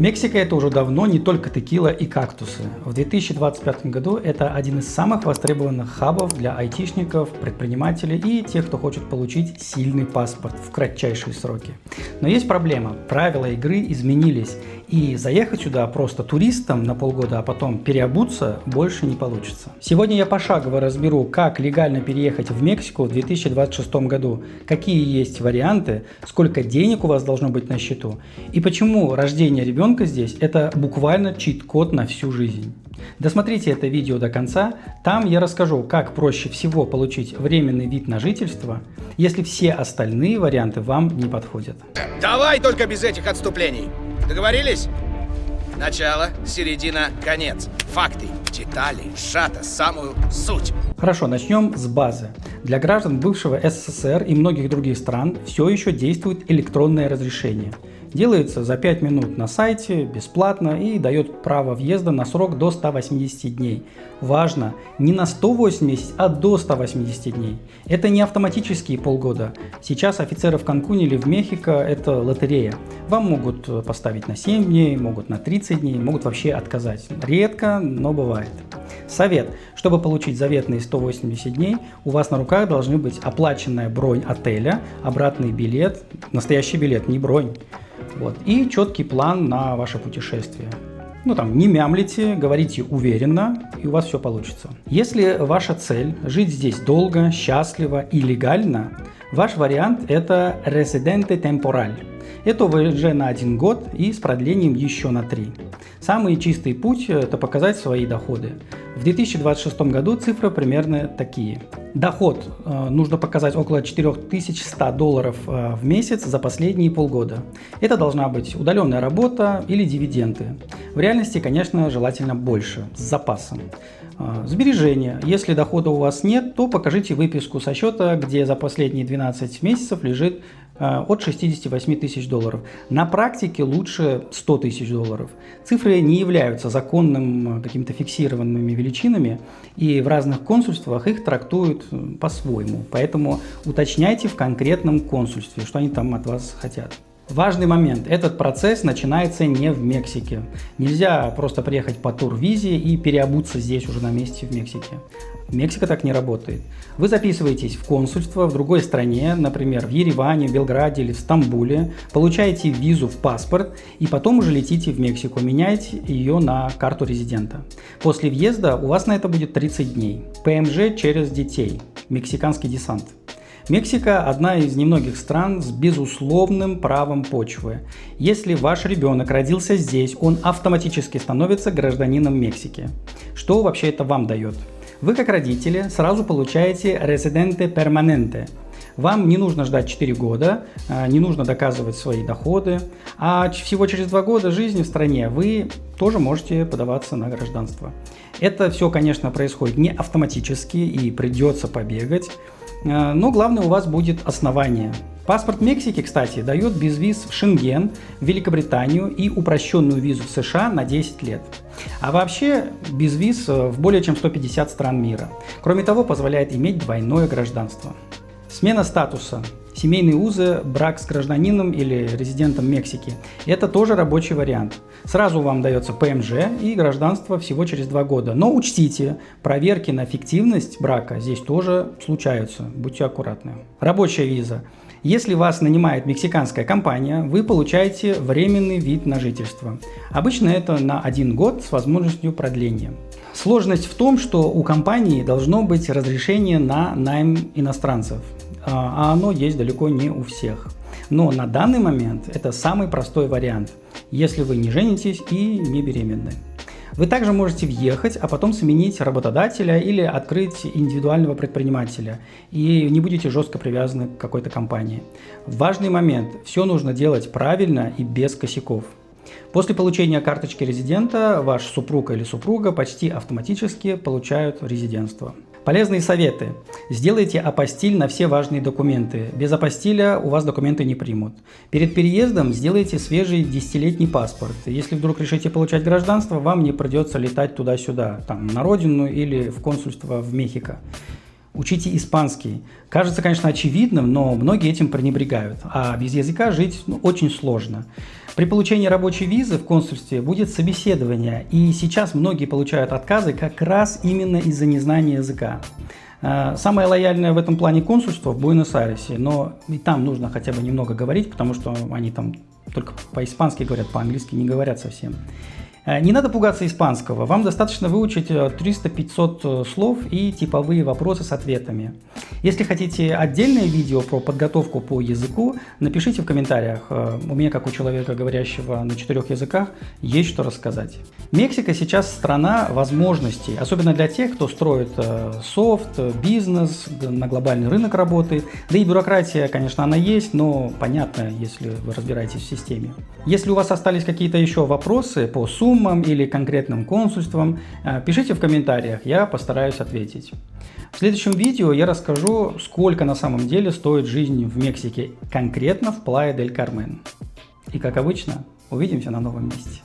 Мексика – это уже давно не только текила и кактусы. В 2025 году это один из самых востребованных хабов для айтишников, предпринимателей и тех, кто хочет получить сильный паспорт в кратчайшие сроки. Но есть проблема – правила игры изменились, и заехать сюда просто туристом на полгода, а потом переобуться больше не получится. Сегодня я пошагово разберу, как легально переехать в Мексику в 2026 году, какие есть варианты, сколько денег у вас должно быть на счету и почему рождение ребенка здесь – это буквально чит-код на всю жизнь. Досмотрите это видео до конца, там я расскажу, как проще всего получить временный вид на жительство, если все остальные варианты вам не подходят. Давай только без этих отступлений. Договорились? Начало, середина, конец. Факты, детали, сжато, самую суть. Хорошо, начнем с базы. Для граждан бывшего СССР и многих других стран все еще действует электронное разрешение. Делается за 5 минут на сайте, бесплатно и дает право въезда на срок до 180 дней. Важно, не на 180, а до 180 дней. Это не автоматические полгода. Сейчас офицеры в Канкуне или в Мехико – это лотерея. Вам могут поставить на 7 дней, могут на 30 дней, могут вообще отказать. Редко, но бывает. Совет. Чтобы получить заветные 180 дней, у вас на руках должны быть оплаченная бронь отеля, обратный билет, настоящий билет, не бронь. И четкий план на ваше путешествие. Не мямлите, говорите уверенно, и у вас все получится. Если ваша цель – жить здесь долго, счастливо и легально, ваш вариант – это Residente Temporal. Это ВНЖ на 1 год и с продлением еще на 3. Самый чистый путь – это показать свои доходы. В 2026 году цифры примерно такие. Доход нужно показать около $4100 в месяц за последние полгода. Это должна быть удаленная работа или дивиденды. В реальности, конечно, желательно больше, с запасом. Сбережения. Если дохода у вас нет, то покажите выписку со счета, где за последние 12 месяцев лежит от $68 тысяч. На практике лучше $100 тысяч. Цифры не являются законным какими-то фиксированными величинами, и в разных консульствах их трактуют по-своему. Поэтому уточняйте в конкретном консульстве, что они там от вас хотят. Важный момент. Этот процесс начинается не в Мексике. Нельзя просто приехать по турвизе и переобуться здесь уже на месте в Мексике. Мексика так не работает. Вы записываетесь в консульство в другой стране, например, в Ереване, Белграде или в Стамбуле, получаете визу в паспорт и потом уже летите в Мексику, меняете ее на карту резидента. После въезда у вас на это будет 30 дней. ПМЖ через детей. Мексиканский десант. Мексика – одна из немногих стран с безусловным правом почвы. Если ваш ребенок родился здесь, он автоматически становится гражданином Мексики. Что вообще это вам дает? Вы, как родители, сразу получаете Residente Permanente. Вам не нужно ждать 4 года, не нужно доказывать свои доходы, а всего через 2 года жизни в стране вы тоже можете подаваться на гражданство. Это все, конечно, происходит не автоматически и придется побегать. Но главное, у вас будет основание. Паспорт Мексики, кстати, дает безвиз в Шенген, в Великобританию и упрощенную визу в США на 10 лет. А вообще безвиз в более чем 150 стран мира. Кроме того, позволяет иметь двойное гражданство. Смена статуса. Семейные узы, брак с гражданином или резидентом Мексики – это тоже рабочий вариант. Сразу вам дается ПМЖ и гражданство всего через 2 года. Но учтите, проверки на фиктивность брака здесь тоже случаются, будьте аккуратны. Рабочая виза. Если вас нанимает мексиканская компания, вы получаете временный вид на жительство. Обычно это на 1 год с возможностью продления. Сложность в том, что у компании должно быть разрешение на найм иностранцев, а оно есть далеко не у всех. Но на данный момент это самый простой вариант, если вы не женитесь и не беременны. Вы также можете въехать, а потом сменить работодателя или открыть индивидуального предпринимателя, и не будете жестко привязаны к какой-то компании. Важный момент – все нужно делать правильно и без косяков. После получения карточки резидента ваш супруг или супруга почти автоматически получают резидентство. Полезные советы. Сделайте апостиль на все важные документы. Без апостиля у вас документы не примут. Перед переездом сделайте свежий 10-летний паспорт. Если вдруг решите получать гражданство, вам не придется летать туда-сюда, на родину или в консульство в Мехико. Учите испанский. Кажется, конечно, очевидным, но многие этим пренебрегают. А без языка жить очень сложно. При получении рабочей визы в консульстве будет собеседование. И сейчас многие получают отказы как раз именно из-за незнания языка. Самое лояльное в этом плане консульство в Буэнос-Айресе, но и там нужно хотя бы немного говорить, потому что они там только по-испански говорят, по-английски не говорят совсем. Не надо пугаться испанского, вам достаточно выучить 300-500 слов и типовые вопросы с ответами. Если хотите отдельное видео про подготовку по языку, напишите в комментариях. У меня, как у человека, говорящего на 4 языках, есть что рассказать. Мексика сейчас страна возможностей, особенно для тех, кто строит софт, бизнес, на глобальный рынок работает. Да и бюрократия, конечно, она есть, но понятно, если вы разбираетесь в системе. Если у вас остались какие-то еще вопросы по суммам или конкретным консульствам, пишите в комментариях, я постараюсь ответить. В следующем видео я расскажу, сколько на самом деле стоит жизнь в Мексике, конкретно в Плая-дель-Кармен. И как обычно, увидимся на новом месте.